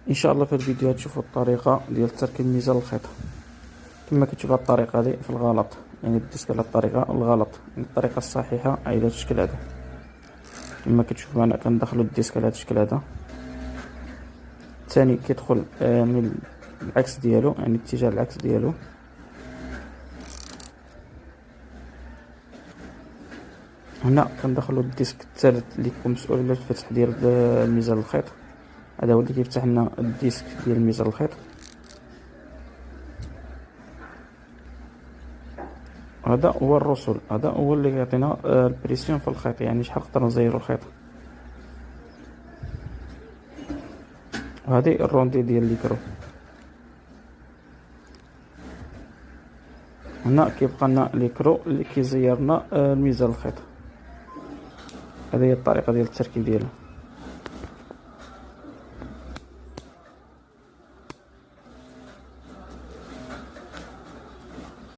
ان شاء الله في الفيديو تشوفوا الطريقه ديال تركيب ميزان الخيط. كما كتشوف هاد الطريقه هذه في الغلط، يعني الديسك على الطريقه الغلط، يعني الطريقه الصحيحه على هذا الشكل هذا. كما كتشوف معنا كندخلوا الديسك على هذا الشكل هذا. الثاني كيدخل من العكس ديالو، يعني الاتجاه العكس ديالو. هنا كندخلوا الديسك الثالث اللي يكون مسؤول على الفتح ديال ميزان الخيط. هذا هو اللي كيفتح لنا الديسك ديال ميزان الخيط. هذا هو الرسول، هذا هو اللي يعطينا البريسيون في الخيط، يعني شحال نقدر نزيرو الخيط. وهذه الروندي ديال ليكرو. هنا كيبقى لنا ليكرو اللي كيزيرنا الميزان الخيط. هذه هي الطريقه ديال التركيب ديالها.